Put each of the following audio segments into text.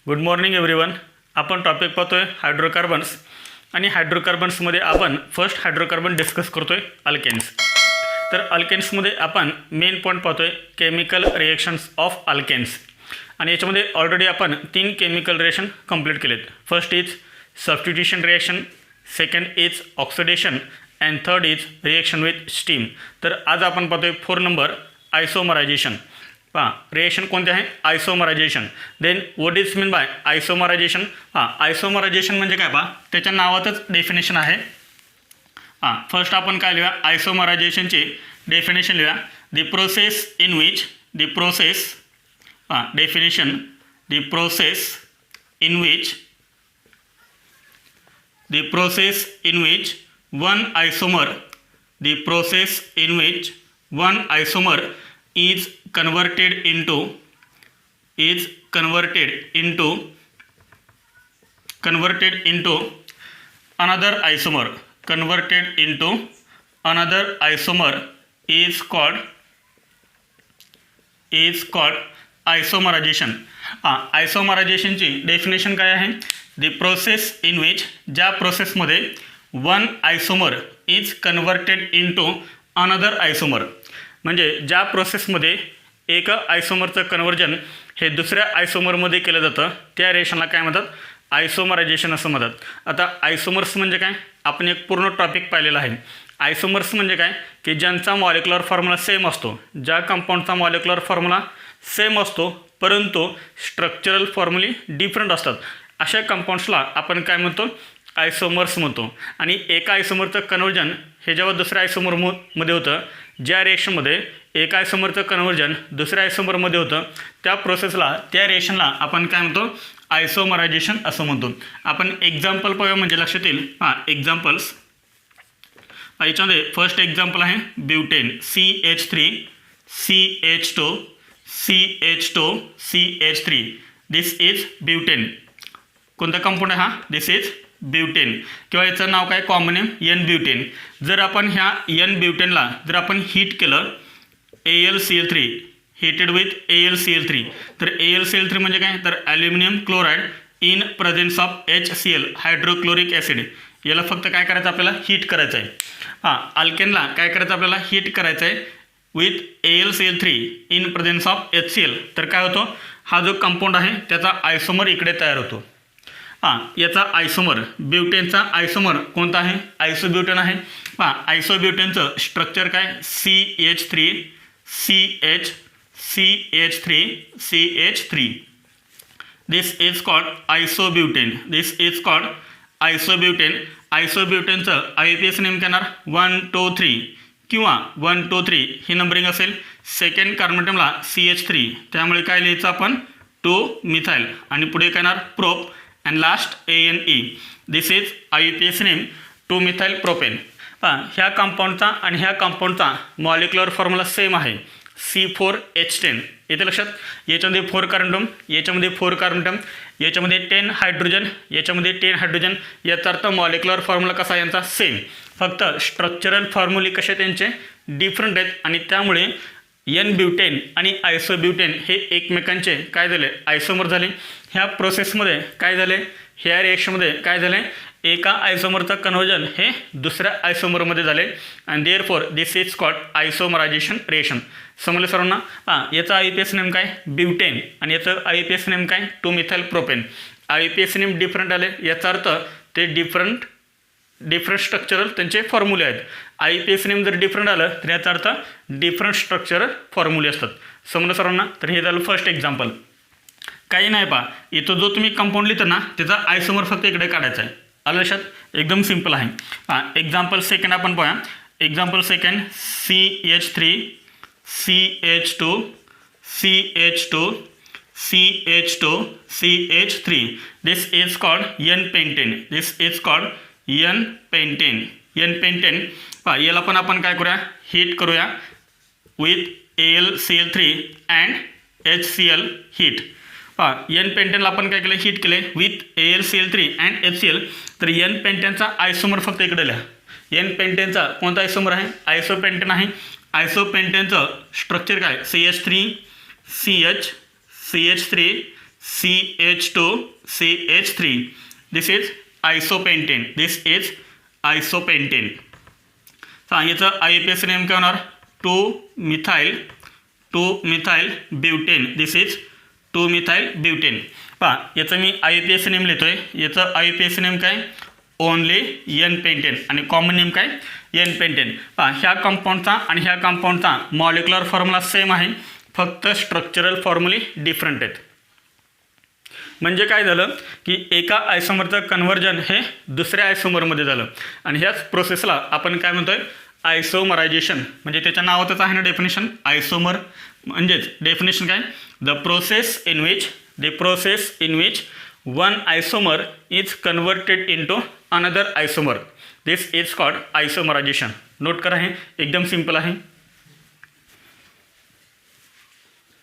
Good morning everyone. आपण topic पाहतोय hydrocarbons आणि हायड्रोकार्बन्समध्ये आपण फर्स्ट हायड्रोकार्बन डिस्कस करतोय अल्केन्स. तर अल्केन्समध्ये आपण मेन पॉईंट पाहतोय केमिकल रिएक्शन्स ऑफ अल्केन्स आणि याच्यामध्ये ऑलरेडी आपण 3 केमिकल रिएक्शन कंप्लीट केलेत. First is substitution reaction, second is oxidation and third is reaction with steam. तर आज आपण पाहतोय 4 नंबर आयसोमरायझेशन. पहा रिएक्शन कोणते आहे? Isomerisation. Then what is mean by isomerisation? Isomerisation म्हणजे काय? पहा त्याच्या नावातच डेफिनेशन आहे. फर्स्ट आपण काय लिहूया? आयसोमरायझेशनची डेफिनेशन लिहूया. The process in which definition the process in which one isomer is converted into another isomer is called isomerisation. आयसोमरायझेशनची डेफिनेशन काय आहे? द प्रोसेस इन विच, ज्या प्रोसेसमध्ये one isomer is converted into another isomer, म्हणजे ज्या प्रोसेसमध्ये एक आयसोमरचं conversion हे दुसऱ्या आयसोमरमध्ये केलं जातं त्या रिएक्शनला काय म्हणतात? आयसोमरायझेशन असं म्हणतात. आता आयसोमर्स म्हणजे काय? आपण एक पूर्ण टॉपिक पाहिलेला आहे. आयसोमर्स म्हणजे काय? की ज्यांचा मॉलिक्युलर फॉर्म्युला सेम असतो, ज्या कंपाऊंडचा मॉलिक्युलर फॉर्म्युला सेम असतो परंतु स्ट्रक्चरल फॉर्म्युली डिफरंट असतात, अशा कंपाऊंड्सला आपण काय म्हणतो? आयसोमर्स म्हणतो. आणि एका आयसोमरचं कन्वर्जन हे जेव्हा दुसऱ्या आयसोमरमध्ये होतं, ज्या रिएक्शनमध्ये एका आयसोमरचं कन्वर्जन दुसऱ्या आयसोमरमध्ये होतं त्या प्रोसेसला, त्या रिएक्शनला आपण काय म्हणतो? आयसोमरायझेशन असं म्हणतो. आपण एक्झाम्पल पाहूया म्हणजे लक्षात येईल. एक्झाम्पल्स याच्यामध्ये फर्स्ट एक्झाम्पल आहे butane, CH3 this is butane. कोणता कंपाऊंड आहे हा? This is butane. किंवा याचं नाव काय कॉमन आहे? N butane. जर आपण ह्या एन ब्युटेनला जर आपण हीट केलं AlCl3, हीटेड विथ AlCl3, तर AlCl3 म्हणजे काय? तर aluminium chloride in presence of HCl, hydrochloric acid. याला फक्त काय करायचं? आपल्याला हीट करायचं आहे. अल्केनला काय करायचं? आपल्याला हीट करायचं आहे with AlCl3 in presence of HCl. तर काय होतं? हा जो कंपाऊंड आहे त्याचा आयसोमर इकडे तयार होतो. याचा आयसोमर, ब्युटेनचा आयसोमर कोणता आहे? आयसोब्युटेन आहे. आयसोब्युटेनचं स्ट्रक्चर काय? CH3. This is called isobutane. आयसोब्युटेनचं IUPAC नेम येणार 1, 2, 3 किंवा 1, 2, 3 ही नंबरिंग असेल. सेकंड कार्बोनेटमला CH3, त्यामुळे काय लिहायचं आपण? 2 मिथाइल आणि पुढे काय येणार? Prop and last ANE. This is IUPAC name 2 methyl propane. ह्या कंपाऊंडचा आणि ह्या कंपाऊंडचा मॉलिक्युलर फॉर्म्युला सेम आहे, C4H10. येते लक्षात? याच्यामध्ये 4 कार्बन, याच्यामध्ये 4 कार्बन, याच्यामध्ये 10 हायड्रोजन, याच्यामध्ये 10 हायड्रोजन. याचा अर्थ मॉलिक्युलर फॉर्म्युला कसा यांचा? सेम. फक्त स्ट्रक्चरल फॉर्म्युले कसे त्यांचे डिफरंट आहेत आणि त्यामुळे एन ब्युटेन आणि आयसोब्युटेन हे एकमेकांचे काय झाले? आयसोमर झाले. ह्या प्रोसेसमध्ये काय झाले? ह्या रिएक्शनमध्ये काय झाले? एका आयसोमरचं कन्वर्जन हे दुसऱ्या आयसोमरमध्ये झाले आणि therefore this is called isomerisation reaction. समजलं सर्वांना? याचा IUPAC नेम काय? ब्युटेन आणि याचं IUPAC नेम काय? 2 methyl propane. IUPAC name different आले याचा अर्थ ते डिफरंट स्ट्रक्चरल त्यांचे फॉर्म्युले आहेत. IUPAC नेम जर डिफरंट आलं तर याचा अर्थ डिफरंट स्ट्रक्चरल फॉर्म्युले असतात. समजलं सर्वांना? तर हे झालं फर्स्ट एक्झाम्पल. काही नाही. इथं जो तुम्ही कंपाऊंड लिहिता ना त्याचा आयसोमर फक्त इकडे काढायचा आहे. आलं लक्षात? एकदम सिम्पल आहे. एक्झाम्पल सेकंड आपण पाहूया. Example second CH3, CH3. This is called N-pentane. याला पण आपण काय करूया? हीट करूया with AlCl3 and HCl heat. N-pentaneला आपण काय केलं? हीट केले विथ AlCl3 अँड HCl. तर N-pentaneचा आयसोमर फक्त इकडे लिहा. N-pentaneचा कोणता आयसोमर आहे? आयसोपेंटेन आहे. आयसोपेंटेनचं स्ट्रक्चर काय? CH3 CH CH3 CH2CH3. This is isopentane. This is isopentane. याचं IUPAC नेम काय होणार? Two methyl butane. This is two methyl butane. पहा याचं मी IUPAC नेम लिहितोय. याचं IUPAC नेम काय? Only n pentane. आणि कॉमन नेम काय? N pentane. पहा ह्या कंपाऊंडचा आणि ह्या कंपाऊंडचा मॉलिक्युलर फॉर्म्युला सेम आहे, फक्त स्ट्रक्चरल फॉर्म्युले डिफरंट आहेत. म्हणजे काय झालं की एका आयसोमरचं कन्व्हर्जन हे दुसऱ्या आयसोमरमध्ये झालं आणि ह्याच प्रोसेसला आपण काय म्हणतोय? आयसोमरायझेशन. म्हणजे त्याच्या नावातच आहे ना डेफिनेशन, आयसोमर. म्हणजेच डेफिनेशन काय? The process in which one isomer is converted into another isomer. This is called isomerisation. Note करा, हे एकदम सिंपल आहे.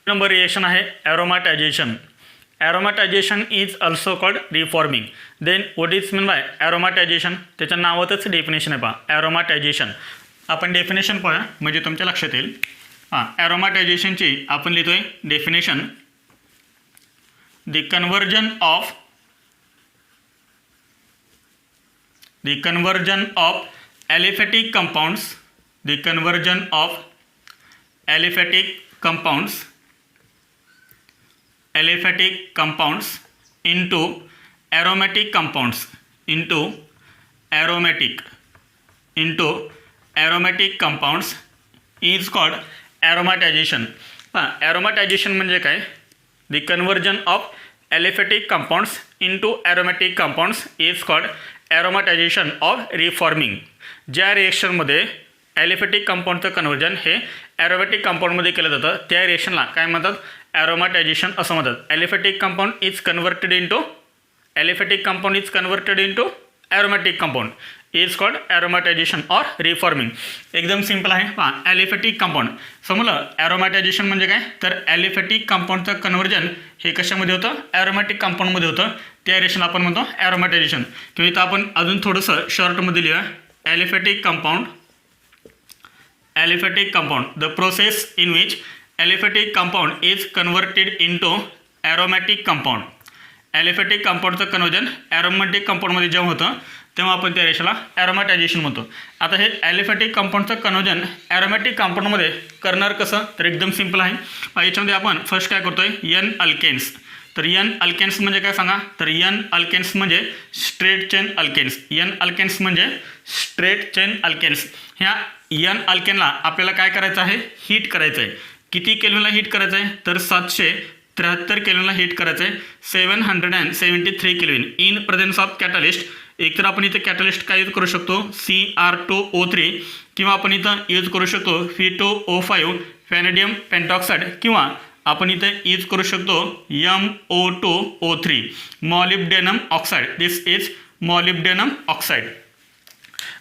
नंबर रिएक्शन आहे aromatisation. Aromatisation is also called reforming. Then what is mean by aromatisation? त्याच्या नावातच definition आहे. पहा ॲरोमॅटायझेशन. आपण डेफिनेशन पाहूया म्हणजे तुमच्या लक्षात येईल. ॲरोमॅटायझेशनची आपण लिहितोय definition. The conversion of aliphatic compounds into aromatic compounds is called aromatization. aromatization म्हणजे काय? the conversion of aliphatic compounds into aromatic compounds is called aromatization or reforming. ज्या रिएक्शनमध्ये ॲलिफॅटिक कंपाऊंडचं कन्व्हर्जन हे ॲरोमॅटिक कंपाऊंडमध्ये केलं जातं त्या रिएक्शनला काय म्हणतात? ॲरोमॅटायझेशन असं म्हणतात. Aliphatic compound is converted into aromatic compound is called aromatization or reforming. एकदम सिंपल आहे. पहा ॲलिफॅटिक कंपाऊंड समजलं. ॲरोमॅटायझेशन म्हणजे काय? तर ॲलिफॅटिक कंपाऊंडचं कन्व्हर्जन हे कशामध्ये होतं? ॲरोमॅटिक कंपाऊंडमध्ये होतं. त्या रिएक्शनला आपण म्हणतो ॲरोमॅटायझेशन. किंवा इथं आपण अजून थोडंसं शॉर्टमध्ये लिहूया. Aliphatic compound the process in which aliphatic compound is converted into aromatic compound. Aliphatic कंपाऊंडचं कन्वर्जन ॲरोमॅटिक कंपाऊंडमध्ये जेव्हा होतं तेव्हा आपण त्या रेषेला ॲरोमॅटायझेशन म्हणतो. आता हे ॲलिफॅटिक कंपाऊंडचं कन्वर्जन ॲरोमॅटिक कंपाऊंडमध्ये करणार कसं? तर एकदम सिंपल आहे. याच्यामध्ये आपण फर्स्ट काय करतोय? N alkanes. तर एन अल्केन्स म्हणजे काय सांगा? तर एन अल्केन्स म्हणजे स्ट्रेट चेन अल्केन्स. ह्या एन अल्केनला आपल्याला काय करायचं आहे? हीट करायचं आहे. किती केल्विनला हीट करायचं आहे? तर 773 केल्विनला हीट करायचं आहे. 773 kelvin in presence of catalyst. एकतर आपण इथे कॅटलिस्ट काय यूज करू शकतो? Cr2O3 किंवा आपण इथं यूज करू शकतो Fe2O5 फॅनेडियम पेंटॉक्साइड किंवा आपण इथे यूज करू शकतो MO2O3 molybdenum oxide. This is molybdenum oxide.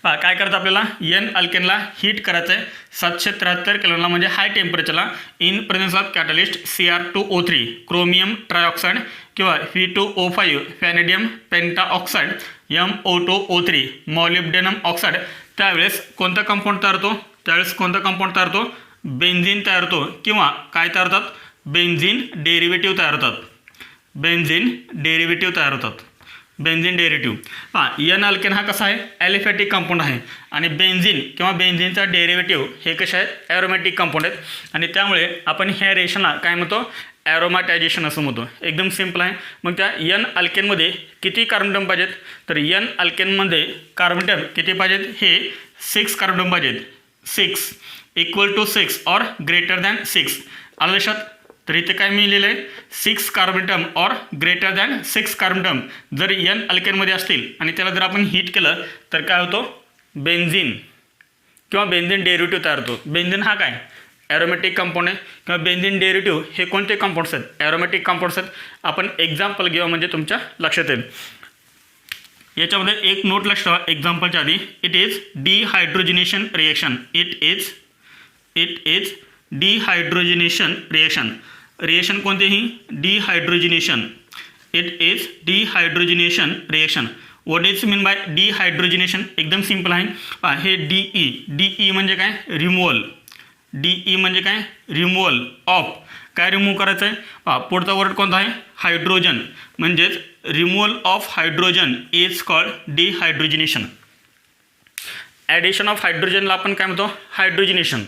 काय करायचं आपल्याला? एन अल्केनला हीट करायचं आहे 773 केल्विनला म्हणजे हाय टेम्परेचरला in presence of catalyst Cr2O3 chromium trioxide किंवा Fe2O5 फॅनेडियम पेंटाऑक्साईड MO2O3 मॉलिब्डेनम ऑक्साईड. त्यावेळेस कोणता कंपाऊंड तयार होतो? बेन्झीन तयार होतो किंवा काय तयार होतात? बेन्झीन डेरिव्हेटिव्ह तयार होतात. Benzene derivative. पहा एन अल्केन हा कसा आहे? ॲलिफॅटिक कंपाऊंड आहे आणि बेन्झीन किंवा बेन्झीनचा डेरिव्हेटिव्ह हे कसे आहेत? ॲरोमॅटिक कंपाऊंड आहेत आणि त्यामुळे आपण ह्या रिएक्शनला काय म्हणतो? ॲरोमॅटायझेशन असं म्हणतो. एकदम सिंपल आहे. मग त्या एन अल्केनमध्ये किती कार्बन पाहिजेत? तर एन अल्केनमध्ये कार्बन किती पाहिजेत? हे 6 कार्बन पाहिजेत. 6 = 6 ऑर ग्रेटर दॅन 6. आलं लक्षात? तर इथे काय मी लिहिलं आहे? 6 carbon or greater than 6 carbon जर एन अल्केनमध्ये असतील आणि त्याला जर आपण हीट केलं तर काय होतो? बेन्झीन किंवा बेन्झीन डेरिव्हेटिव्ह तयार होतो. बेन्झीन हा काय? ॲरोमॅटिक कंपाऊंड आहे किंवा बेन्झीन डेरिव्हेटिव्ह हे कोणते कंपाऊंड्स आहेत? ॲरोमॅटिक कंपाऊंड्स आहेत. आपण एक्झाम्पल घेऊ म्हणजे तुमच्या लक्षात येईल. याच्यामध्ये एक नोट लक्ष ठेवा एक्झाम्पलच्या आधी. It is dehydrogenation reaction. It is dehydrogenation reaction कोणतेही? Dehydrogenation. It is dehydrogenation reaction. What is mean by dehydrogenation? एकदम सिंपल आहे. हे डीई म्हणजे काय? रिमूव्हल. डीई म्हणजे काय? रिमूव्हल ऑफ काय रिमूव्ह करायचं आहे? पहा पुढचा वर्ड कोणता आहे? हायड्रोजन. म्हणजेच removal of hydrogen is called dehydrogenation. Addition of हायड्रोजनला आपण काय म्हणतो? हायड्रोजिनेशन.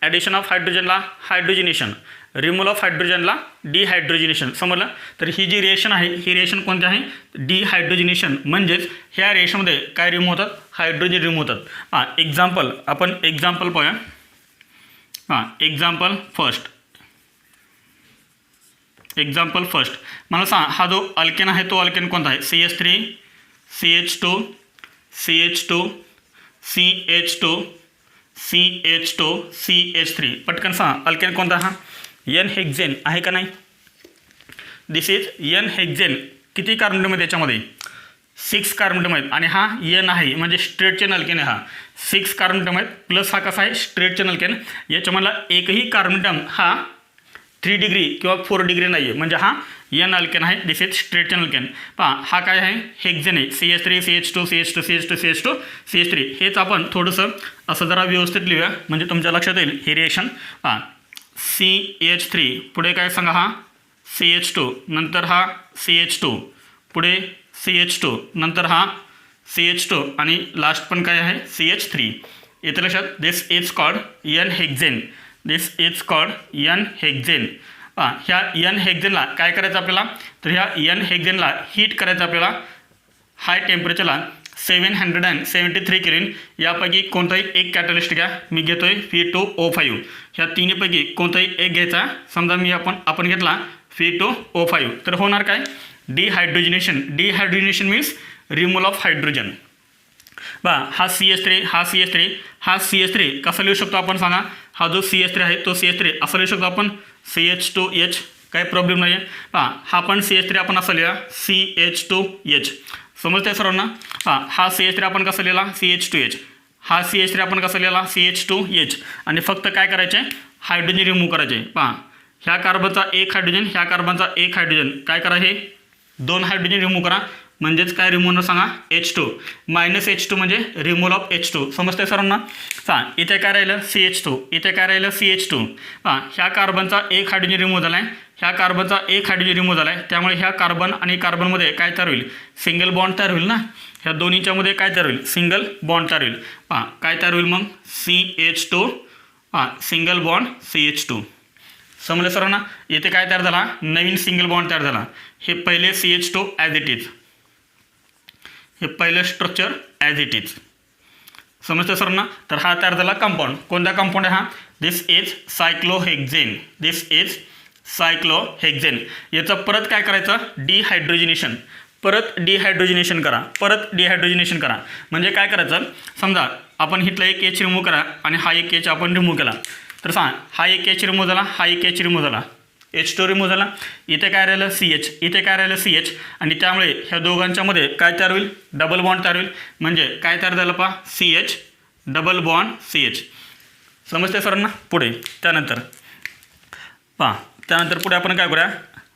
ॲडिशन ऑफ हायड्रोजनला हायड्रोजिनेशन, रिमूव्हल ऑफ हायड्रोजनला डिहायड्रोजिनेशन. समजलं? तर ही जी रिएक्शन आहे ही रिएक्शन कोणती आहे? डिहायड्रोजिनेशन. म्हणजेच ह्या रिएक्शनमध्ये काय रिमूव्ह होतात? हायड्रोजन रिमूव्ह होतात. हां एक्झाम्पल, आपण एक्झाम्पल पाहूया. हां एक्झाम्पल फर्स्ट. एक्झाम्पल फर्स्ट मला सांग, हा जो अल्केन आहे तो अल्केन कोणता आहे? CH3 CH2 CH2 CH2 CH2 CH3. पटकन सांग अल्केन कोणता? हा एन हेक्झेन आहे का नाही? दिस इज एन हेक्झेन. किती कार्बन त्याच्यामध्ये? 6 कार्बन आहेत. आणि हा एन आहे म्हणजे स्ट्रेट चेन अल्केन आहे. हा 6 कार्बन आहेत प्लस हा कसा आहे? Straight chain alkane. याच्यामधला एकही कार्बन हा 3 डिग्री किंवा 4 डिग्री नाही आहे, म्हणजे हा एन अल्केन आहे. This is straight chain alkane. पहा हा काय आहे? हेक्झेन आहे. CH3 CH2 CH2 CH2 CH2 CH3. हेच आपण थोडंसं असं जरा व्यवस्थित लिहूया म्हणजे तुमच्या लक्षात येईल ही रिएक्शन. पहा CH3 पुढे काय सांगा? हा CH2 नंतर हा CH2 पुढे CH2 नंतर हा CH2 आणि लास्ट पण काय आहे? CH3. येतं लक्षात? This is called n hexane. This is called n hexane. ह्या एन हेक्झेनला काय करायचं आपल्याला? तर ह्या एन हेक्झेनला हीट करायचं आपल्याला हाय टेम्परेचरला 773 केल्विन. यापैकी कोणताही एक कॅटलिस्ट घ्या. मी घेतो आहे Fe2O5. ह्या तिन्हीपैकी कोणताही एक घ्यायचा. समजा मी आपण घेतला Fe2O5 तर होणार काय? डिहायड्रोजिनेशन. डिहायड्रोजिनेशन मीन्स रिमूव्हल ऑफ हायड्रोजन. बा हा CH3 हा CH3 हा CH3 कसा लिहू शकतो आपण सांगा? हा जो CH3 आहे तो CH3 असा लिहू शकतो आपण CH2H. काही प्रॉब्लेम नाही आहे. हा पण CH3 आपण असा लिहा CH2H. समजते सर्वांना? हा CH3 आपण कसा लिहिला? CH2H. हा CH3 आपण कसा लिहिला? CH2H. आणि फक्त काय करायचे? हायड्रोजन रिमूव्ह करायचे. पहा ह्या कार्बनचा एक हायड्रोजन, ह्या कार्बनचा एक हायड्रोजन. काय करा? हे 2 हायड्रोजन रिमूव्ह करा. म्हणजेच काय रिमूव्ह होणार सांगा? H2. -H2 म्हणजे रिमूव्हल ऑफ H2. समजते सर्वांना? इथे काय राहिलं? CH2. इथे काय राहिलं? CH2. ह्या कार्बनचा एक हायड्रोजन रिमूव्ह झाला आहे, ह्या कार्बनचा एक हायड्रोजन रिमूव्ह झाला आहे. त्यामुळे ह्या कार्बन आणि कार्बनमध्ये काय तयार होईल? सिंगल बॉन्ड तयार होईल ना. ह्या दोन्हीच्यामध्ये काय तयार होईल? सिंगल बॉन्ड तयार होईल. काय तयार होईल मग? CH2. Single bond CH2. समजलं सर्वांना? येथे काय तयार झाला? नवीन सिंगल बॉन्ड तयार झाला. हे पहिले CH2 ॲज इट इज. हे पहिलं स्ट्रक्चर ॲज इट इज. समजतं सर्वांना? तर हा तयार झाला कंपाऊंड. कोणता कंपाऊंड आहे हा? This is cyclohexane. This is cyclohexane. याचं परत काय करायचं? डिहायड्रोजिनेशन. परत डिहायड्रोजिनेशन करा. परत डिहायड्रोजिनेशन करा. म्हणजे काय करायचं? समजा आपण इथला एक H रिमूव्ह करा आणि हा एक H आपण रिमूव्ह केला. तर सांग हा एक H रिमूव्ह झाला, हा एक H रिमूव्ह झाला, H2 रिमूव्ह झाला. इथे काय राहिलं? CH. इथे काय राहिलं? CH. आणि त्यामुळे ह्या दोघांच्या मध्ये काय तयार होईल? डबल बॉन्ड तयार होईल. म्हणजे काय तयार झालं? पहा CH डबल बॉन्ड CH. समजते सर्वांना? पुढे त्यानंतर पहा त्यानंतर पुढे आपण काय करूया?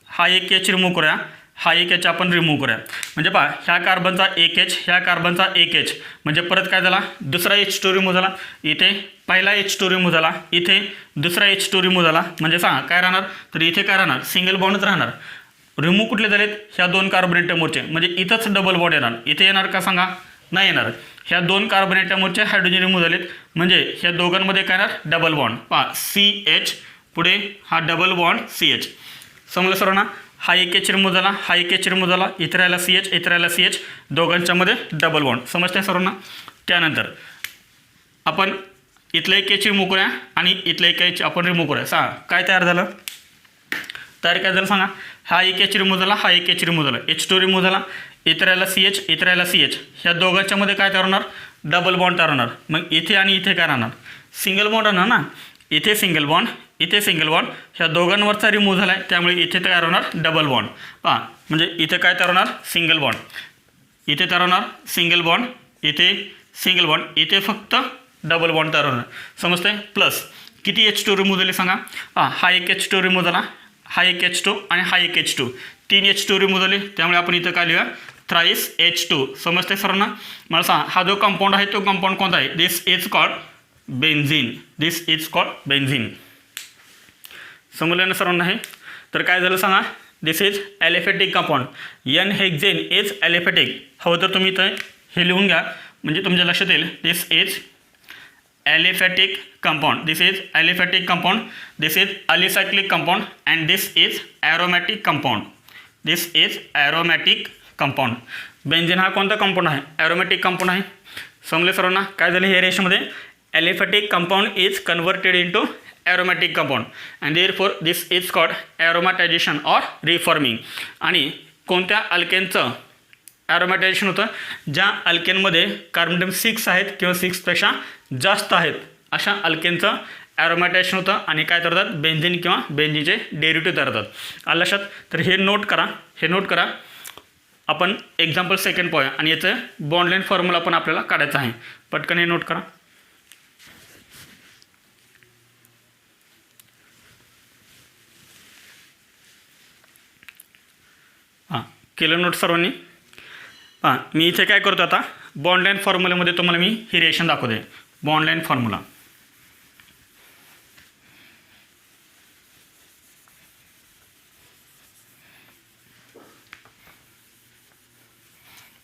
हा एक H रिमूव्ह करूया, हा एक H आपण रिमूव्ह करूया. म्हणजे पहा ह्या कार्बनचा एक H, ह्या कार्बनचा एक H. म्हणजे परत काय झाला? दुसरा H2 रिमूव्ह झाला. इथे पहिला H2 रिमूव्ह झाला, इथे दुसरा H2 रिमूव्ह झाला. म्हणजे सांगा काय राहणार? तर इथे काय राहणार? सिंगल बॉन्डच राहणार. रिमूव्ह कुठले झालेत? ह्या 2 कार्बन ॲटमवरचे. म्हणजे इथंच डबल बॉन्ड येणार. इथे येणार का सांगा? नाही येणार. ह्या 2 कार्बन ॲटमवरचे हायड्रोजन रिमूव्ह झालेत. म्हणजे ह्या दोघांमध्ये काय येणार? Double bond. पहा CH पुढे हा डबल बॉन्ड CH. समजलं सर्वांना? हा एक H रिमूव्ह झाला, हा एक H रिमूव्ह झाला, इथे राहिला CH, इथे राहिला CH. दोघांच्यामध्ये double bond. समजते सर्वांना? त्यानंतर आपण इथलं एक H रिमूव्ह करूया आणि इथलं एक H आपण रिमूव्ह करूया. सांगा काय तयार झालं? तयार काय झालं सांगा? हा एक H रिमूव्ह झाला, हा एक H रिमूव्ह झाला, H2 रिमूव्ह झाला, इथे राहिला CH, इथे राहिला CH. ह्या दोघांच्यामध्ये काय तयार होणार? डबल बॉन्ड तयार होणार. मग इथे आणि इथे काय राहणार? सिंगल बॉन्ड राहणार ना. इथे सिंगल बॉन्ड, इथे सिंगल बॉन्ड. ह्या दोघांवरचा रिमूव्ह झाला आहे त्यामुळे इथे तयार होणार डबल बॉन्ड. पहा म्हणजे इथे काय तयार होणार? Single bond. इथे तयार होणार सिंगल बॉन्ड, इथे सिंगल बॉन्ड, इथे फक्त डबल बॉन्ड तयार होणार. समजतंय? प्लस किती H2 रिमूव्ह झाले सांगा? हा एक H2 रिमूव्ह झाला, हा एक H2 आणि हा एक H2. 3 H2 रिमूव्ह झाले. त्यामुळे आपण इथं काय लिहूया? Thrice H2. समजते सर्वांना? मला सांगा हा जो कंपाऊंड आहे तो कंपाऊंड कोणता आहे? This is called benzene. This is called benzene. समजलं ना सर्वांना हे? तर काय झालं सांगा, this is aliphatic compound. N hexane is aliphatic. हवं तर तुम्ही इथं हे लिहून घ्या म्हणजे तुमच्या लक्षात येईल. दिस is aliphatic compound. This is aliphatic compound. This is alicyclic compound and this is aromatic compound. This is aromatic compound. Benzene हा कोणता कंपाऊंड आहे? ॲरोमॅटिक कंपाऊंड आहे. समजले सर्वांना? काय झाले हे रेशमध्ये aliphatic compound is converted into aromatic compound and therefore this is called aromatization or reforming. आणि कोणत्या अल्केनचं ॲरोमॅटायझेशन होतं? ज्या अल्केनमध्ये कार्बन 6 आहेत किंवा 6पेक्षा जास्त आहेत अशा अल्केनचं ॲरोमॅटायझेशन होतं आणि काय करतात? बेंझिन किंवा बेंझिनचे डेरिव्हेटिव्ह तयार करतात. आलं लक्षात? तर हे नोट करा. आपण एक्झाम्पल सेकंड पाहूया आणि याचं बॉन्ड लाईन फॉर्म्युला पण आपल्याला काढायचा आहे. पटकन हे नोट करा. हां, केलं नोट सर्वांनी? हां, मी इथे काय करतो आता, बॉन्ड लाईन फॉर्म्युल्यामध्ये तुम्हाला मी ही रिएक्शन दाखवते. Bond line formula.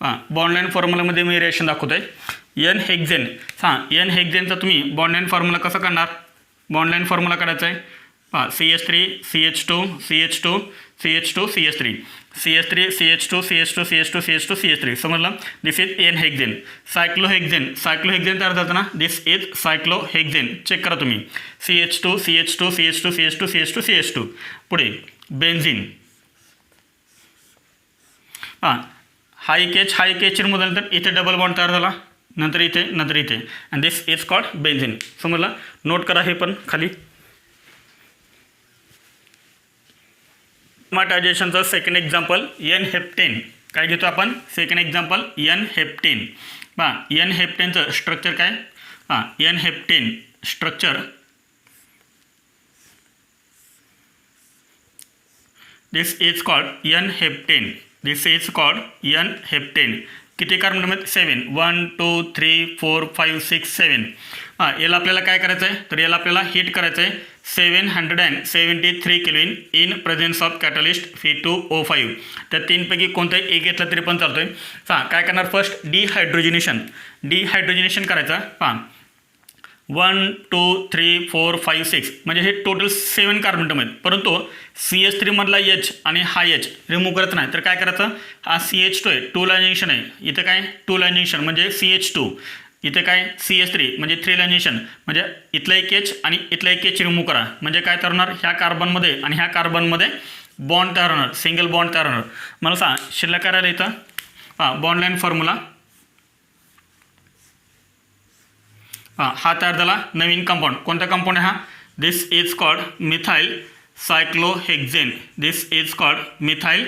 हां, बॉन्ड लाईन फॉर्म्युलामध्ये मी रिएक्शन दाखवतो आहे. एन हेक्झेन. हां, एन हेक्झेनचा तुम्ही बॉन्ड लाईन फॉर्म्युला कसं काढणार? बॉन्ड लाईन फॉर्म्युला काढायचा आहे. हां, CH3 CH2 CH2 CH2 CH3 CH3 CH2 CH2 CH2 CH2 CH3. समजलं? दिस इज एन हेक्झेन. सायक्लोहेक्झेन तयार झालं ना, दिस इज सायक्लोहेक्झेन. चेक करा तुम्ही. CH2 CH2 CH2 CH2 CH2 CH2. पुढे बेन्झिन. हां, हा एक एच रिमूव्ह इथे डबल बॉन्ड तयार झाला, नंतर इथे and this is called benzene. समजलं? नोट करा हे पण खाली. अरोमॅटायझेशनचं सेकंड एक्झाम्पल एन हेप्टेन. काय घेतो आपण? Second example n heptane. हां, एन हेप्टेनचं स्ट्रक्चर काय? हां, n heptane structure this is called n heptane. This is called n heptane. किती कार्बन आहेत? 7. 1 2 3 4 5 6 7. हां, याला आपल्याला काय करायचं आहे? तर याला आपल्याला हीट करायचं आहे 773 kelvin in presence of catalyst Fe2O5. त्या तीनपैकी कोणताही एक घेतला तरी पण चालतो आहे. हां, काय करणार? फर्स्ट डिहायड्रोजिनेशन करायचं. हां, 1 2 3 4 5 6 म्हणजे हे टोटल 7 कार्बन आहेत. परंतु CH3 मधला H आणि हा H रिमूव्ह करत नाही. तर काय करायचं? हा CH2 आहे, 2 लाईन जंक्शन आहे. इथं काय 2 लाईन जंक्शन म्हणजे CH2. इथे काय CH3 म्हणजे 3 लाईन जंक्शन म्हणजे इथला एक H आणि इथला एक H रिमूव्ह करा. म्हणजे काय तयार होणार? ह्या कार्बनमध्ये आणि ह्या कार्बनमध्ये बॉन्ड तयार होणार, सिंगल बॉन्ड तयार होणार. मला सांग शिल्लक करायला इथं. हां, बॉन्ड लाईन फॉर्म्युला. हां, हा तयार झाला नवीन कंपाऊंड. कोणता कंपाऊंड आहे हा? This is called methyl cyclohexane. This is called methyl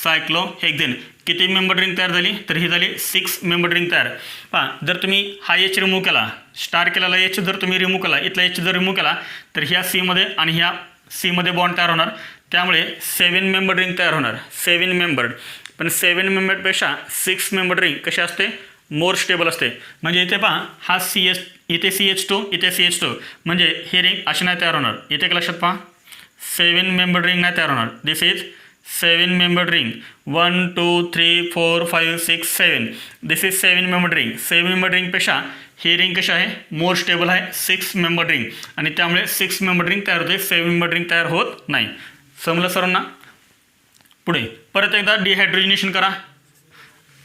cyclohexane. किती मेंबर रिंग तयार झाली? तर ही झाली 6 मेंबर रिंग तयार. हां, जर तुम्ही हा H रिमूव्ह केला, स्टार केलेला H जर तुम्ही रिमूव्ह केला, इथला H जर रिमूव्ह केला तर ह्या Cमध्ये आणि ह्या Cमध्ये बॉन्ड तयार होणार. त्यामुळे 7 मेंबर रिंग तयार होणार. 7 मेंबर्ड. पण 7 मेंबरपेक्षा 6 मेंबर रिंग कशी असते? मोर स्टेबल असते. म्हणजे इथे पहा हा इथे CH2 इथे CH2 म्हणजे हे रिंग अशी नाही तयार होणार. इथे एक लक्षात पहा 7 मेंबर रिंग नाही तयार होणार. This is 7 member ring. 1 2 3 4 5 6 7. This is 7 member ring. 7 member रिंगपेक्षा ही रिंग कशी आहे? मोर स्टेबल आहे. 6 मेंबर रिंग आणि त्यामुळे 6 मेंबर रिंग तयार होते, 7 मेंबर रिंग तयार होत नाही. समजलं सर्वांना? पुढे परत एकदा डिहायड्रोजिनेशन करा.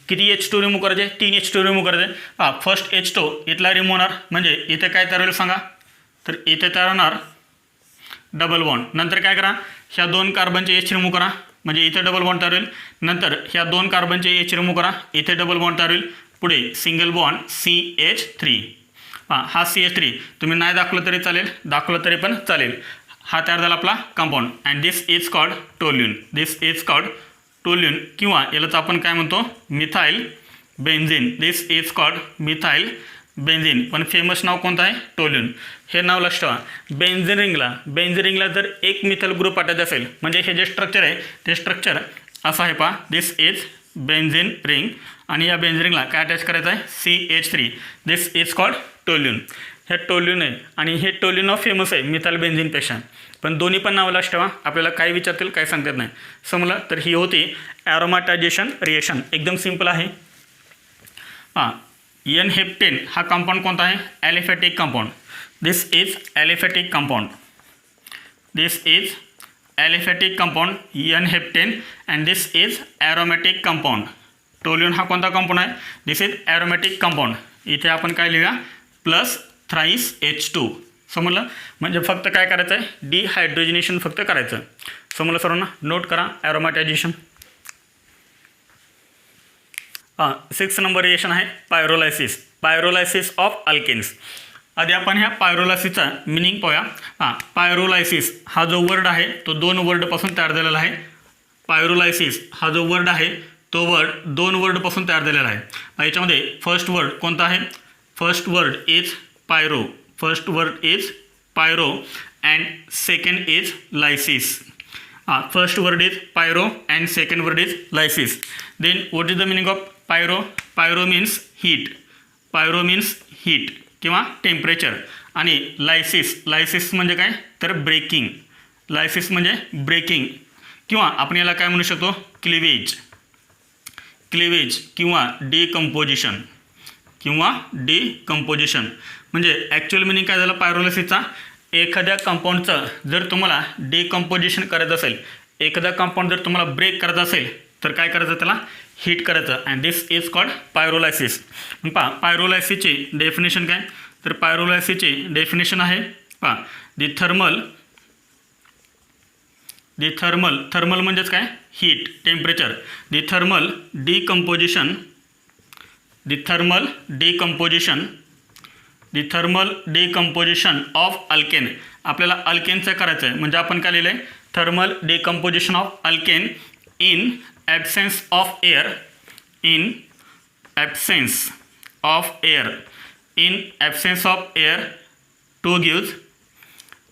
किती H2 रिमूव्ह करायचे? 3 H2 रिमूव्ह करायचे. हां, फर्स्ट H2 इथला रिमूव्ह होणार म्हणजे इथे काय तयार होईल सांगा? तर इथे तयार होणार डबल बॉन्ड. नंतर काय करा? ह्या 2 कार्बनचे H रिमूव्ह करा म्हणजे इथे डबल बॉन्ड तयार होईल. नंतर ह्या 2 कार्बनचे H रिमूव्ह करा, इथे डबल बॉन्ड तयार होईल. पुढे सिंगल बॉन्ड CH3. हां, हा CH3 तुम्ही नाही दाखवलं तरी चालेल, दाखवलं तरी पण चालेल. हा तयार झाला आपला compound and this is called toluene. This is called toluene किंवा यालाच आपण काय म्हणतो? Methyl benzene. This is called methyl benzene. पण फेमस नाव कोणतं आहे? टोल्यून. हे नाव लक्षात ठेवा. बेन्झिन रिंगला जर एक मिथाइल ग्रुप आटायचा असेल म्हणजे हे जे स्ट्रक्चर आहे ते स्ट्रक्चर असं आहे पहा. दिस इज बेन्झिन रिंग आणि या बेन्झिन रिंगला काय अटॅच करायचं आहे? CH3. This is called toluene. ह्या टोल्यून आहे आणि हे टोल्यूनो फेमस आहे मिथाइल बेन्झीनपेक्षा, पण दोन्ही पण नावं लक्षात ठेवा. आपल्याला काय विचारतील काय सांगतात नाही समजलं. तर ही होती ॲरोमॅटायझेशन रिएक्शन, एकदम सिंपल आहे. हां, एन हेप्टेन हा कंपाऊंड कोणता आहे? Aliphatic compound. This is aliphatic compound. This is aliphatic compound n heptane and this is aromatic compound. Toluene हा कोणता कंपाऊंड आहे? This is aromatic compound. इथे आपण काय लिहूया? Plus thrice H2. समजलं. म्हणजे फक्त काय करायचं आहे? डिहायड्रोजनेशन फक्त करायचं. समजलं सर्वांना. नोट करा ॲरोमॅटायझेशन. 6 नंबर रिएक्शन आहे पायरोलायसिस. पायरोलायसिस ऑफ अल्केन्स. आधी आपण ह्या पायरोलायसिसचा मिनिंग पाहूया. पायरोलायसिस हा जो वर्ड आहे तो 2 वर्डपासून तयार झालेला आहे. पायरोलायसिस हा जो वर्ड आहे तो वर्ड 2 वर्डपासून तयार झालेला आहे. याच्यामध्ये फर्स्ट वर्ड कोणता आहे? First word is pyro. First word is pyro and second is lysis. First word is pyro and second word is lysis. Then what is the meaning of pyro? Pyro means heat. Pyro means heat किंवा temperature. आणि lysis, lysis म्हणजे काय? तर breaking. Lysis म्हणजे breaking किंवा आपण याला काय म्हणू शकतो? क्लिवेज. क्लिवेज किंवा डिकम्पोजिशन. किंवा डिकम्पोजिशन म्हणजे ॲक्च्युअल मिनिंग काय झालं पायरोलायसिसचा? एखाद्या कंपाऊंडचं जर तुम्हाला डिकम्पोजिशन करायचं असेल, एखादा कंपाऊंड जर तुम्हाला ब्रेक करायचं असेल तर काय करायचं? त्याला हीट करायचं. And this is called pyrolysis. पहा पायरोलायसिसची डेफिनेशन काय? तर पायरोलायसिसची डेफिनेशन आहे पहा थर्मल म्हणजेच काय? Heat temperature. Thermal decomposition of alkane. आपल्याला अल्केनचं करायचं आहे म्हणजे आपण काय लिहिलं आहे? Thermal decomposition of alkane in absence of air. In absence of air. In absence of air to gives.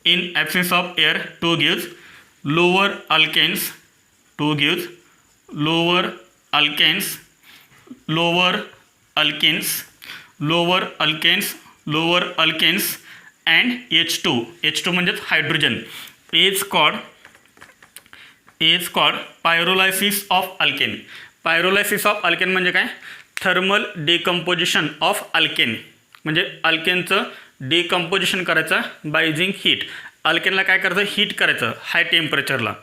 In absence of air to gives lower alkanes. To gives lower alkanes. Lower alkanes. Lower alkanes. Lower alkanes and H2. H2 म्हणजेच hydrogen. Is called pyrolysis of alkane. Pyrolysis of alkane म्हणजे काय? Thermal decomposition of alkane. म्हणजे अल्केनचं decomposition करायचं by using heat. अल्केनला काय करायचं? Heat करायचं हाय टेम्परेचरला.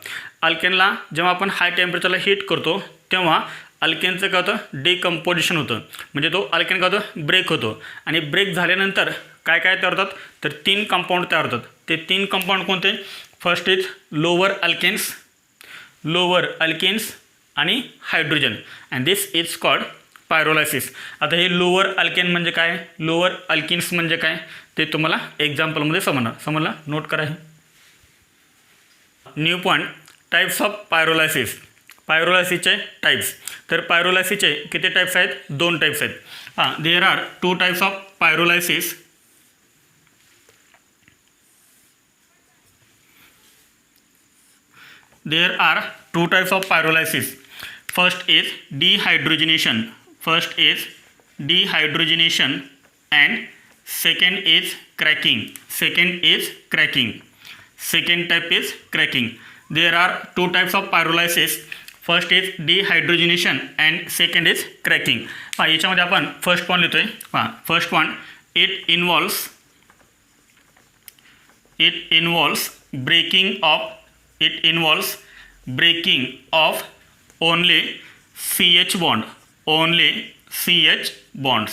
अल्केनला जेव्हा आपण हाय टेम्परेचरला हीट करतो तेव्हा अल्केनचं काय होतं? डिकम्पोजिशन होतं. म्हणजे तो अल्केन काय होतं? ब्रेक होतो. आणि ब्रेक झाल्यानंतर काय काय तयार होतात? तर 3 कंपाऊंड तयार होतात. ते 3 कंपाऊंड कोणते? फर्स्ट इज लोअर अल्केन्स आणि hydrogen. And this is called pyrolysis. आता हे लोअर अल्केन म्हणजे काय? लोअर अल्किन्स म्हणजे काय? ते तुम्हाला एक्झाम्पलमध्ये समजलं. नोट करा. हे new point types of pyrolysis. पायरोलायसिसचे टाईप्स. तर पायरोलायसिसचे किती टाईप्स आहेत? 2 टाईप्स आहेत. There are 2 types of pyrolysis. There are 2 types of pyrolysis. First is dehydrogenation. And second is cracking. Second type is cracking. There are 2 types of pyrolysis. First is dehydrogenation and second is cracking. याच्यामध्ये आपण first point लिहितोय. First point it involves breaking of only CH bonds.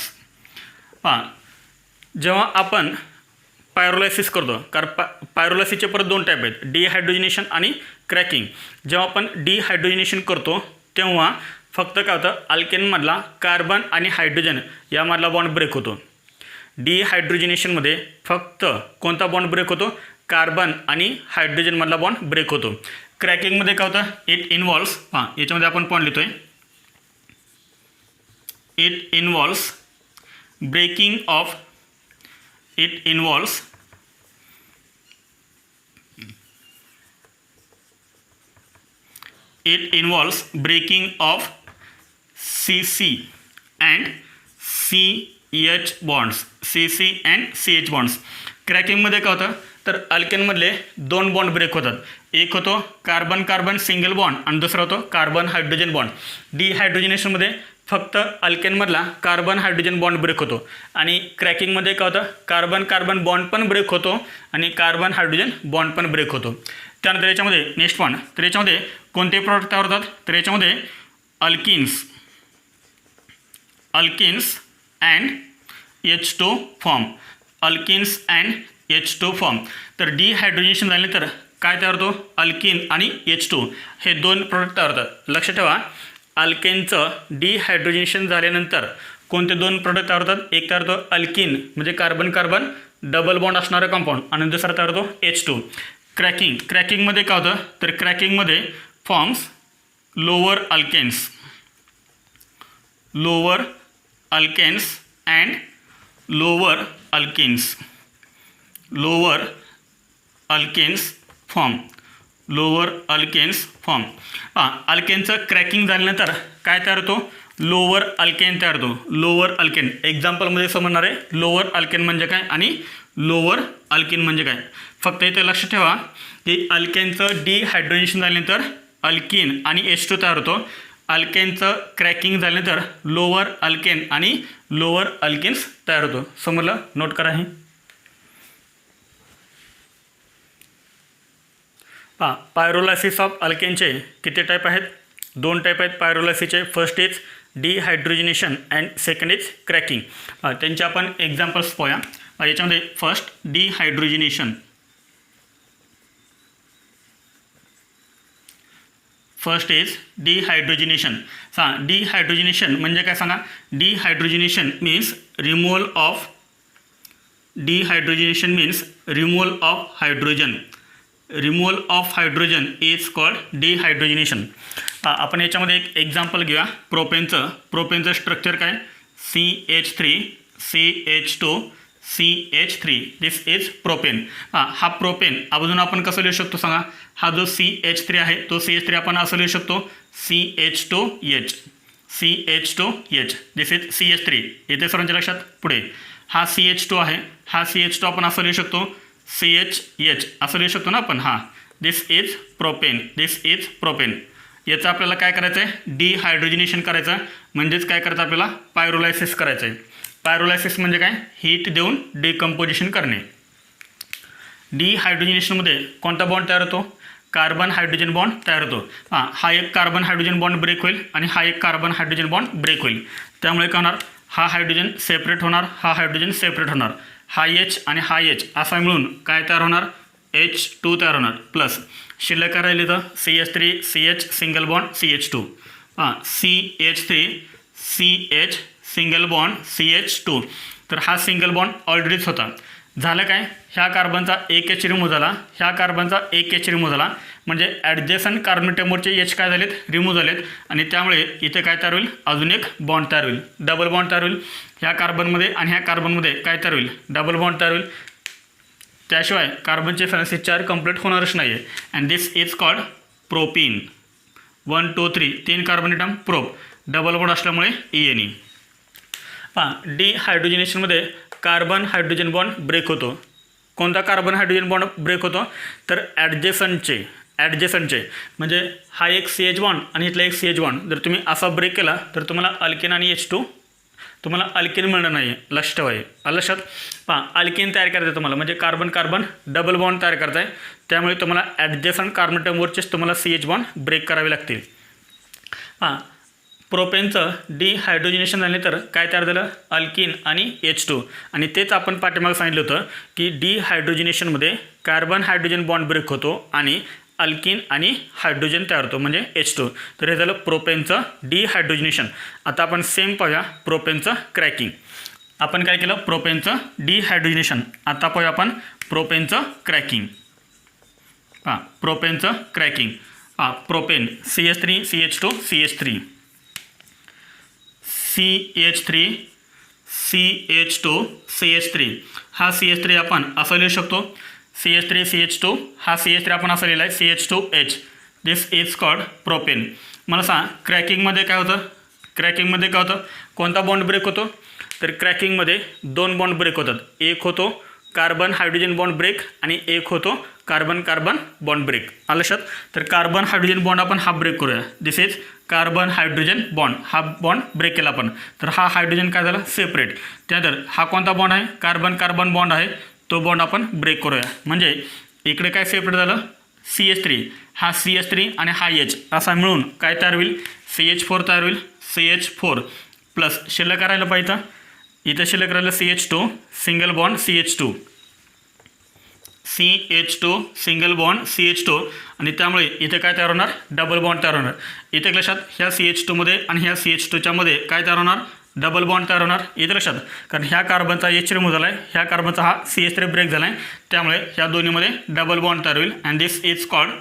जेव्हा आपण पायरोलायसिस करतो, कारण पायरोलायसिसचे परत 2 type आहेत, dehydrogenation आणि क्रॅकिंग. जेव्हा आपण डिहायड्रोजनेशन करतो तेव्हा फक्त काय होतं? अल्केनमधला कार्बन आणि हायड्रोजन यामधला बॉन्ड ब्रेक होतो. डिहायड्रोजनेशनमध्ये फक्त कोणता बॉन्ड ब्रेक होतो? कार्बन आणि हायड्रोजनमधला बॉन्ड ब्रेक होतो. क्रॅकिंगमध्ये काय होतं? इट इन्व्हॉल्व्स याच्यामध्ये आपण पॉईंट लिहितोय. It involves breaking of. It involves breaking of CC and H bonds CC and CH bonds. क्रॅकिंगमध्ये काय होतं तर अल्केनमधले 2 बॉन्ड ब्रेक होतात. एक होतो कार्बन कार्बन सिंगल बॉन्ड आणि दुसरा होतो कार्बन हायड्रोजन बॉन्ड. डिहायड्रोजनेशनमध्ये फक्त अल्केनमधला कार्बन हायड्रोजन बॉन्ड ब्रेक होतो आणि क्रॅकिंगमध्ये काय होतं कार्बन कार्बन बॉन्ड पण ब्रेक होतो आणि कार्बन हायड्रोजन बॉन्ड पण ब्रेक होतो. त्यानंतर याच्यामध्ये नेक्स्ट पॉईंट, तर याच्यामध्ये कोणते प्रॉडक्ट तयार होतात तर याच्यामध्ये alkenes and H2 form. Alkenes and H2 form. तर डिहायड्रोजनेशन झाल्यानंतर काय तयार होतो अल्किन आणि H2 हे 2 प्रोडक्ट तयार होतात. लक्षात ठेवा अल्केनचं डिहायड्रोजनेशन झाल्यानंतर कोणते 2 प्रोडक्ट तयार होतात. एक तयार होतो अल्किन म्हणजे कार्बन कार्बन डबल बॉन्ड असणारं कंपाऊंड आणि दुसरा तयार होतो H2. क्रॅकिंगमध्ये काय होतं तर क्रॅकिंगमध्ये forms lower alkanes and lower alkenes form. अल्केनचं क्रॅकिंग झाल्यानंतर काय तयार होतो लोअर अल्केन तयार होतो. लोअर अल्केन एक्झाम्पलमध्ये समजणार आहे लोअर अल्केन म्हणजे काय आणि लोअर अल्किन म्हणजे काय. फक्त इथे लक्षात ठेवा की अल्केनचं डिहायड्रोजनेशन झाल्यानंतर अल्किन आणि H2 तयार होतो. अल्केनचं क्रॅकिंग झाल्यानंतर लोअर अल्केन आणि लोअर अल्किन्स तयार होतो. समजलं, नोट करा हे. पायरोलायसिस ऑफ अल्केनचे किती टाईप आहेत 2 टाईप आहेत पायरोलायसिसचे. First is dehydrogenation and second is cracking. त्यांचे आपण एक्झाम्पल्स पाहूया. याच्यामध्ये first dehydrogenation. First is dehydrogenation. Dehydrogenation म्हणजे काय सांगा. Dehydrogenation means removal of hydrogen is called dehydrogenation. आपण याच्यामध्ये एक एक्झाम्पल घेऊया प्रोपेनचं स्ट्रक्चर काय CH2CH2CH3 दिस इज प्रोपेन. हा प्रोपेन अजून आपण कसं लिहू शकतो सांगा. हा जो CH3 आहे तो CH3 आपण असं लिहू शकतो CH2H दिस इज CH3. येथे सर्वांच्या लक्षात. पुढे हा CH2 आहे, हा CH2 आपण असं लिहू शकतो CHH असं लिहू शकतो ना आपण. दिस इज प्रोपेन. याचं आपल्याला काय करायचं आहे डिहायड्रोजनेशन करायचं आहे म्हणजेच काय करायचं आपल्याला पायरोलायसिस करायचं आहे. पायरोलायसिस म्हणजे काय हीट देऊन डिकम्पोजिशन करणे. डिहायड्रोजनेशनमध्ये कोणता बॉन्ड तयार होतो कार्बन हायड्रोजन बॉन्ड तयार होतो. हा एक कार्बन हायड्रोजन बॉन्ड ब्रेक होईल आणि हा एक कार्बन हायड्रोजन बॉन्ड ब्रेक होईल. त्यामुळे काय होणार हा हायड्रोजन सेपरेट होणार, हा हायड्रोजन सेपरेट होणार. हा H आणि हा H असा मिळून काय तयार होणार H2 तयार होणार. प्लस शिल्लक काय राहिले तर CH3 CH single bond CH2 CH3 CH single bond CH2. तर हा सिंगल बॉन्ड ऑलरेडीच होता. झालं काय ह्या कार्बनचा एक H रिमूव्ह झाला, ह्या कार्बनचा एक H रिमूव्ह झाला म्हणजे ॲडजेसंट कार्बोनेटमोरचे H काय झालेत रिमूव्ह झालेत आणि त्यामुळे इथे काय तयार होईल अजून एक बॉन्ड तयार होईल, डबल बॉन्ड तयार होईल. ह्या कार्बनमध्ये आणि ह्या कार्बनमध्ये काय तयार होईल डबल बॉन्ड तयार होईल. त्याशिवाय कार्बनचे फॅन्सी चार्ज कंप्लीट होणारच नाही आहे. And this is called propene. 1 2 3 3 carbon atom prop double bond असल्यामुळे ENE. डिहायड्रोजनेशनमध्ये कार्बन हायड्रोजन बॉन्ड ब्रेक होतो. कोणता कार्बन हायड्रोजन बॉन्ड ब्रेक होतो तर ॲडजेसंटचे म्हणजे हा एक CH बॉन्ड आणि इथला एक CH बॉन्ड जर तुम्ही असा ब्रेक केला तर तुम्हाला अल्केन आणि H2 तुम्हाला अल्केन मिळणार नाही आहे. लक्षात ठेवा. लक्षात अल्केन तयार करायचं आहे तुम्हाला म्हणजे कार्बन कार्बन डबल बॉन्ड तयार करत आहे. त्यामुळे तुम्हाला ॲडजेसंट कार्बोनेटमवरचेच तुम्हाला CH बॉन्ड ब्रेक करावे लागतील. प्रोपेनचं डिहायड्रोजनेशन झाल्यानंतर काय तयार झालं अल्किन आणि H2 आणि तेच आपण पाठीमागे सांगितलं होतं की डिहायड्रोजनेशनमध्ये कार्बन हायड्रोजन बॉन्ड ब्रेक होतो आणि अल्किन आणि हायड्रोजन तयार होतो म्हणजे H2. तर हे झालं प्रोपेनचं डिहायड्रोजनेशन. आता आपण सेम पाहूया प्रोपेनचं क्रॅकिंग. आपण काय केलं प्रोपेनचं डिहायड्रोजनेशन. आता पाहूया आपण प्रोपेनचं क्रॅकिंग. प्रोपेनचं cracking. Propane CH3 CH2 CH3 CH3 CH2 CH3. हा CH3 आपण असं लिहू शकतो CH3 CH2. हा CH3 आपण असं लिहिला आहे CH2H. This is called propane. मला सांग क्रॅकिंगमध्ये काय होतं कोणता बॉन्ड ब्रेक होतो तर क्रॅकिंगमध्ये 2 बॉन्ड ब्रेक होतात. एक होतो कार्बन हायड्रोजन बॉन्ड ब्रेक आणि एक होतो कार्बन कार्बन बॉन्ड ब्रेक. आलं लक्षात. तर कार्बन हायड्रोजन बॉन्ड आपण हा ब्रेक करूया. दिस इज कार्बन हायड्रोजन बॉन्ड. हा बॉन्ड ब्रेक केला आपण. तर हा हायड्रोजन काय झाला सेपरेट. त्यानंतर हा कोणता बॉन्ड आहे कार्बन कार्बन बॉन्ड आहे. तो बॉन्ड आपण ब्रेक करूया. म्हणजे इकडे काय सेपरेट झालं CH3. हा CH3 आणि हा H असा मिळून काय तयार होईल CH4 तयार होईल. CH4 प्लस शिल्लक करायला पाहिजे. इथं शिल्लक राहिलं CH2 single bond CH2 single bond CH2 आणि त्यामुळे इथे काय तयार होणार डबल बॉन्ड तयार होणार. इथे लक्षात ह्या CH2 मध्ये आणि ह्या CH2च्या मध्ये काय तयार होणार डबल बॉन्ड तयार होणार. इथे लक्षात कारण ह्या कार्बनचा H रिमूव्ह झाला आहे. ह्या कार्बनचा हा CH3 ब्रेक झाला आहे. त्यामुळे ह्या दोन्हीमध्ये डबल बॉन्ड तयार होईल and this is called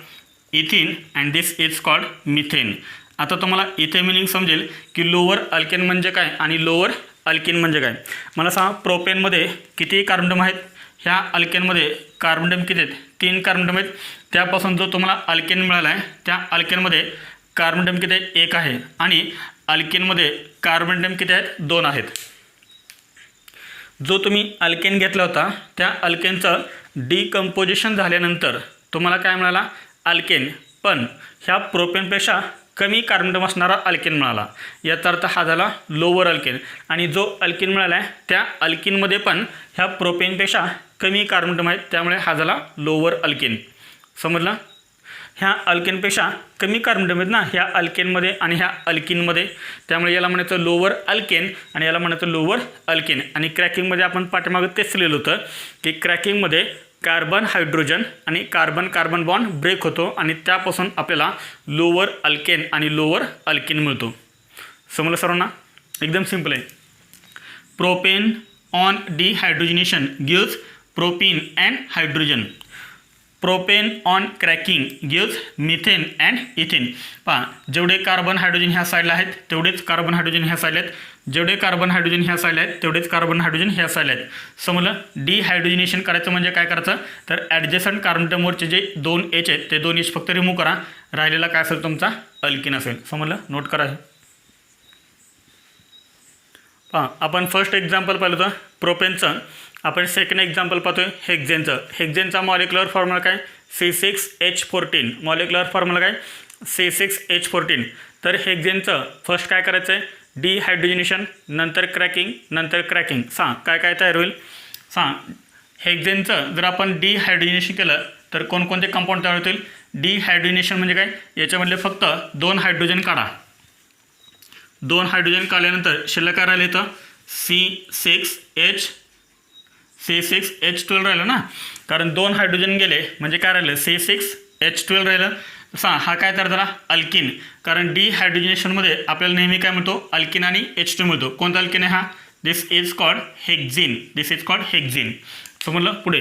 इथिन and this is called methane. आता तुम्हाला इथे मिनिंग समजेल की लोअर अल्केन म्हणजे काय आणि लोअर अल्किन म्हणजे काय. मला सांगा प्रोपेनमध्ये किती कार्बन आहेत. ह्या अल्केनमध्ये कार्बन किती आहेत 3 कार्बन आहेत. त्यापासून जो तुम्हाला अल्केन मिळाला आहे त्या अल्केनमध्ये कार्बन किती आहे 1 आहे आणि अल्केनमध्ये कार्बन किती आहेत 2 आहेत. जो तुम्ही अल्केन घेतला होता त्या अल्केनचं डिकम्पोजिशन झाल्यानंतर तुम्हाला काय मिळाला अल्केन. पण ह्या प्रोपेनपेक्षा कमी कार्बन असणारा अल्केन मिळाला. याचा अर्थ हा झाला लोअर अल्केन. आणि जो अल्केन मिळाला आहे त्या अल्किनमध्ये पण ह्या प्रोपेनपेक्षा कमी कार्बन आहेत. त्यामुळे हा झाला लोअर अल्केन. समजलं. ह्या अल्केनपेक्षा कमी कार्बन आहेत ना ह्या अल्केनमध्ये आणि ह्या अल्किनमध्ये. त्यामुळे याला म्हणायचं लोअर अल्केन आणि याला म्हणायचं लोअर अल्केन. आणि क्रॅकिंगमध्ये आपण पाठीमागं तेच लिहिलं होतं की क्रॅकिंगमध्ये कार्बन हायड्रोजन आणि कार्बन कार्बन बॉन्ड ब्रेक होतो आणि त्यापासून आपल्याला लोअर अल्केन आणि लोअर अल्केन मिळतो. समजलं सर्वांना. एकदम सिंपल आहे. Propane on dehydrogenation gives propene and hydrogen. Propane on cracking gives methane and ethane. पहा जेवढे कार्बन हायड्रोजन ह्या साईडला आहेत तेवढेच कार्बन हायड्रोजन ह्या साईडला आहेत. जेवढे कार्बन हायड्रोजन ह्या साईडला आहेत तेवढेच कार्बन हायड्रोजन ह्या साईडला आहेत. समजलं. डिहायड्रोजनेशन करायचं म्हणजे काय करायचं तर ॲडजस्टंट कार्बनवरचे जे 2 H आहेत ते 2 H फक्त रिमूव्ह करा. राहिलेला काय असेल तुमचा अल्किन असेल. समजलं. नोट करा. पहा आपण फर्स्ट एक्झाम्पल पाहिलं होतं प्रोपेनचं. आपण सेकंड एक्झाम्पल पाहतोय हेक्झेनचं. हेक्झेनचा मॉलिक्युलर फॉर्म्युला काय C6H14. मॉलिक्युलर फॉर्म्युला काय C6H14. तर हेक्झेनचं फर्स्ट काय करायचं आहे डिहायड्रोजनेशन नंतर क्रॅकिंग. काय काय तयार होईल हेक्झेनचं जर आपण डिहायड्रोजनेशन केलं तर कोणकोणते कंपाऊंड तयार होतील. डिहायड्रोजनेशन म्हणजे काय याच्यामधले फक्त 2 हायड्रोजन काढा. 2 हायड्रोजन काढल्यानंतर शिल्लक काय राहिलं इथं C6H12 राहिलं ना. कारण 2 हायड्रोजन गेले म्हणजे काय राहिलं C6H12 राहिलं. हा काय तयार झाला अल्किन. कारण डिहायड्रोजनेशनमध्ये आपल्याला नेहमी काय मिळतो अल्किन आणि H2 मिळतो. कोणता अल्किन आहे हा दिस इज कॉल्ड हेक्झिन. समजलं. पुढे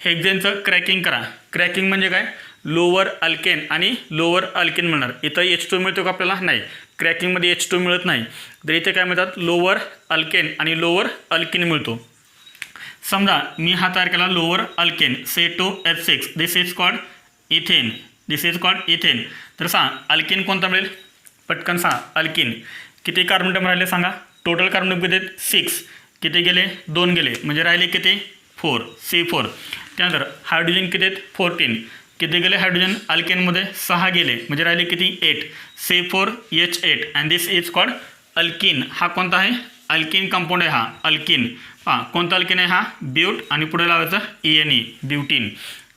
हेक्झेनचं क्रॅकिंग करा. क्रॅकिंग म्हणजे काय लोअर अल्केन आणि लोअर अल्किन मिळणार. इथं H2 मिळतो का आपल्याला नाही. क्रॅकिंगमध्ये H2 मिळत नाही. तर इथे काय मिळतात लोअर अल्केन आणि लोअर अल्किन मिळतो. समजा मी हा तयार केला lower alkane C2H6. This is called ethane. तर अल्किन कोणता मिळेल पटकन अल्किन. किती कार्बन राहिले सांगा. टोटल कार्बन किती 6. किती गेले 2 गेले म्हणजे राहिले किती 4 C4. त्यानंतर हायड्रोजन किती 14. किती गेले हायड्रोजन अल्केनमध्ये 6 गेले म्हणजे राहिले किती 8 C4H8 and this is called alkene. हा कोणता आहे अल्किन कंपाऊंड आहे हा अल्किन. कोणता अल्किन आहे हा ब्यूट आणि पुढे लावायचं ENE ब्यूटीन.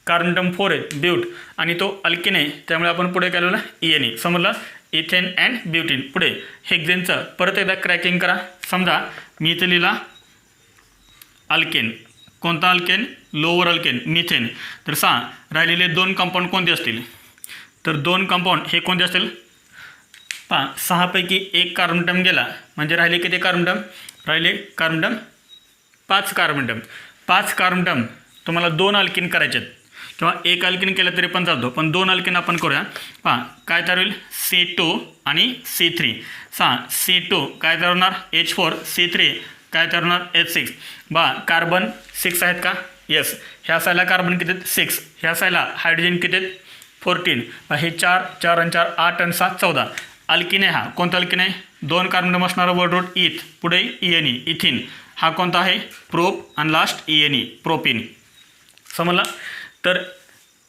कार्बन 4 आहे ब्यूट आणि तो अल्किन आहे त्यामुळे आपण पुढे काय लावलं ENE. समजलं. Ethane and butene. पुढे हेक्झेनचं परत एकदा क्रॅकिंग करा. समजा मी इथे लिहिला अल्केन. कोणता अल्केन लोअर अल्केन मिथेन. तर राहिलेले 2 कंपाऊंड कोणते असतील तर 2 कंपाऊंड हे कोणते असतील 6 पैकी 1 कार्बन गेला म्हणजे राहिले किती कार्बन राहिले 5 कार्बन. तुम्हाला 2 अल्किन करायचे आहेत किंवा 1 अल्किन केलं तरी पण चालतो पण 2 अल्किन आपण करूया. काय तयार होईल C2 आणि C3. C2 काय तयार होणार H4. C3 काय तयार होणार H6. कार्बन 6 आहेत का येस. ह्या साईडला कार्बन किती 6. ह्या साईडला हायड्रोजन किती 14. हे 4 आणि 4 8 आणि 7 14. अल्किन आहे हा कोणता अल्किन आहे 2 कार्बन असणारा वर्ड रूट इथ, पुढे ENE इथिन, हा कोणता आहे प्रोप आणि लास्ट ENE प्रोपिन. समजला. तर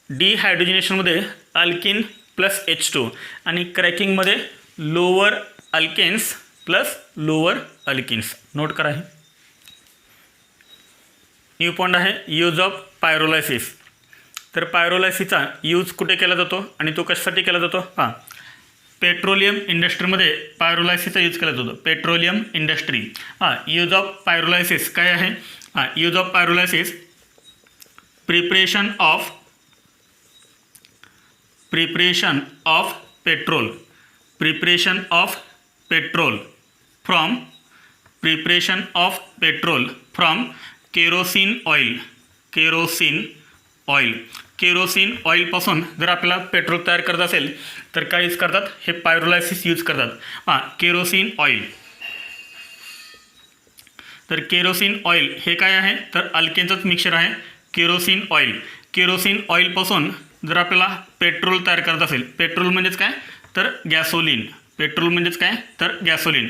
डिहायड्रोजनेशनमध्ये अल्किन प्लस H2 आणि क्रॅकिंगमध्ये lower alkanes plus lower alkenes. Note करा. हे न्यू पॉइंट आहे यूज ऑफ पायरोलायसिस. तर पायरोलायसिसचा यूज कुठे केला जातो आणि तो कशासाठी केला जातो. पेट्रोलियम इंडस्ट्रीमध्ये पायरोलायसिसचा यूज केला जातो. Petroleum industry. Use of pyrolysis काय आहे. Use of pyrolysis preparation of petrol from kerosene ऑइलपासून जर आपल्याला पेट्रोल तयार करत असेल तर काय यूज करतात, हे पायरोलायसिस यूज करतात. Kerosene oil. तर केरोसिन ऑइल हे काय आहे तर अल्केनचंच मिक्सचर आहे केरोसिन ऑइलपासून जर आपल्याला पेट्रोल तयार करत असेल, पेट्रोल म्हणजेच काय तर गॅसोलीन.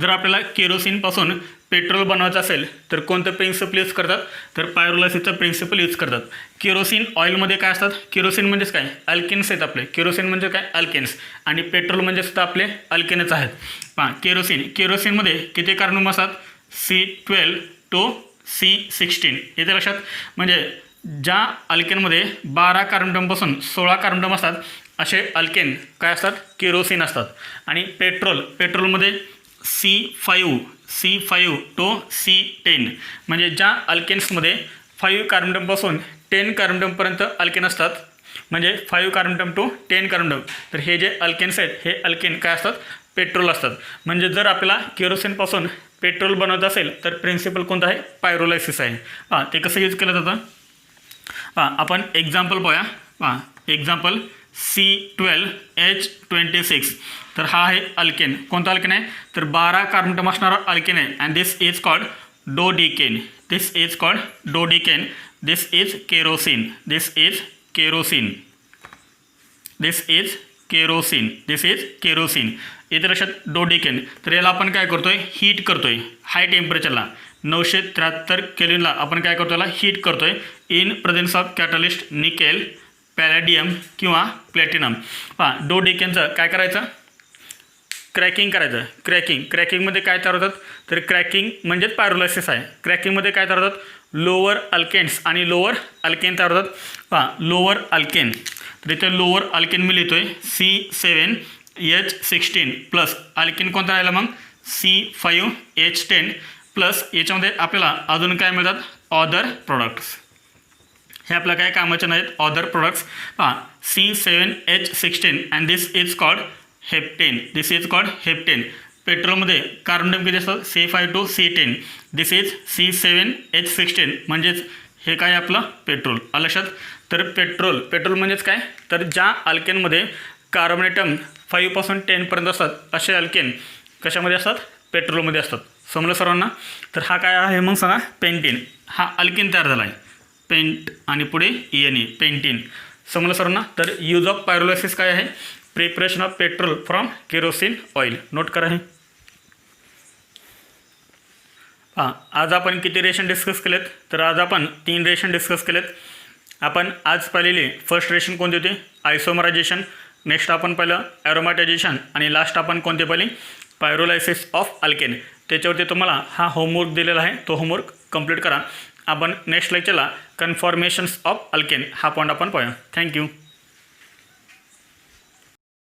जर आपल्याला केरोसिनपासून पेट्रोल बनवायचं असेल तर कोणतं प्रिन्सिपल यूज करतात तर पायरोलायसिसचा प्रिन्सिपल यूज करतात. केरोसिन ऑइलमध्ये काय असतात, केरोसिन म्हणजेच काय अल्केन्स आहेत आपले, केरोसिन म्हणजे काय अल्केन्स, आणि पेट्रोल म्हणजे सुद्धा आपले अल्केनच आहेत. केरोसिनमध्ये किती कार्बन असतात C12 to C16. येते लक्षात. म्हणजे ज्या अल्केनमध्ये 12 कार्बनपासून 16 कार्बन असतात असे अल्केन काय असतात केरोसिन असतात. आणि पेट्रोलमध्ये C5 to C10. म्हणजे ज्या अल्केन्समध्ये 5 कार्बनपासून 10 कार्बनपर्यंत अल्केन असतात, म्हणजे 5 कार्बन to 10 कार्बन, तर हे जे अल्केन्स आहेत हे अल्केन काय असतात पेट्रोल असतात. म्हणजे जर आपल्याला केरोसिनपासून पेट्रोल बनवत असेल तर प्रिन्सिपल कोणता आहे पायरोलायसिस आहे. ते कसं यूज केलं जातं आपण एक्झाम्पल पाहूया. Example C12H26. तर हा आहे अल्केन. कोणता अल्केन आहे तर 12 कार्बन असणारा अल्केन आहे. And this is called dodecane. This is kerosene. इथे लक्षात डोडिकेन. तर याला आपण काय करतोय हीट करतोय हाय टेम्परेचरला 973 केल्विनला आपण काय करतो याला हीट करतोय in presence of catalyst nickel, palladium किंवा प्लॅटिनम. डोडिकेनचं काय करायचं क्रॅकिंग करायचं. क्रॅकिंगमध्ये काय तयार होतात तर क्रॅकिंग म्हणजेच पायरोलायसिस आहे. क्रॅकिंगमध्ये काय तयार होतात लोअर अल्केन्स आणि लोअर अल्केन तयार होतात. Lower alkane. तर इथे लोअर अल्केन मी लिहितोय C7H16 प्लस अल्केन कोणता राहिला मग C5H10 प्लस याच्यामध्ये आपल्याला अजून काय मिळतात अदर प्रोडक्ट्स. हे आपल्या काय कामाचे नाहीत other products. C7H16 and this is called heptane. पेट्रोलमध्ये कार्बन किती असतात C5 to C10. This is C7H16 म्हणजेच हे काय आपलं पेट्रोल. लक्षात. तर पेट्रोल म्हणजेच काय तर ज्या अल्केनमध्ये कार्बोनेटम 5 पासून 10 पर्यंत असतात असे अल्केन कशामध्ये असतात पेट्रोलमध्ये असतात. समजलं सर्वांना. तर हा काय आहे मग सांगा पेंटीन. हा अल्केन तयार झाला आहे पेंट आणि पुढे ENE पेंटीन. समजलं सर्वांना. तर यूज ऑफ पायरोलायसिस काय आहे preparation of petrol from kerosene oil. Note करा. हे आज आपण किती रेशन डिस्कस केलेत तर आज आपण 3 रेशन डिस्कस केलेत. आपण आज पाहिलेली फर्स्ट रेशन कोणती होती आयसोमरायझेशन, नेक्स्ट आपण पाहिलं ॲरोमॅटायझेशन आणि लास्ट आपण कोणते पाहिले पायरोलायसिस ऑफ अल्केन. त्याच्यावरती तुम्हाला हा होमवर्क दिलेला आहे, तो होमवर्क कंप्लीट करा. आपण नेक्स्ट लेक्चरला कन्फॉर्मेशन्स ऑफ अल्केन हा पॉईंट आपण पाहूया. थँक्यू.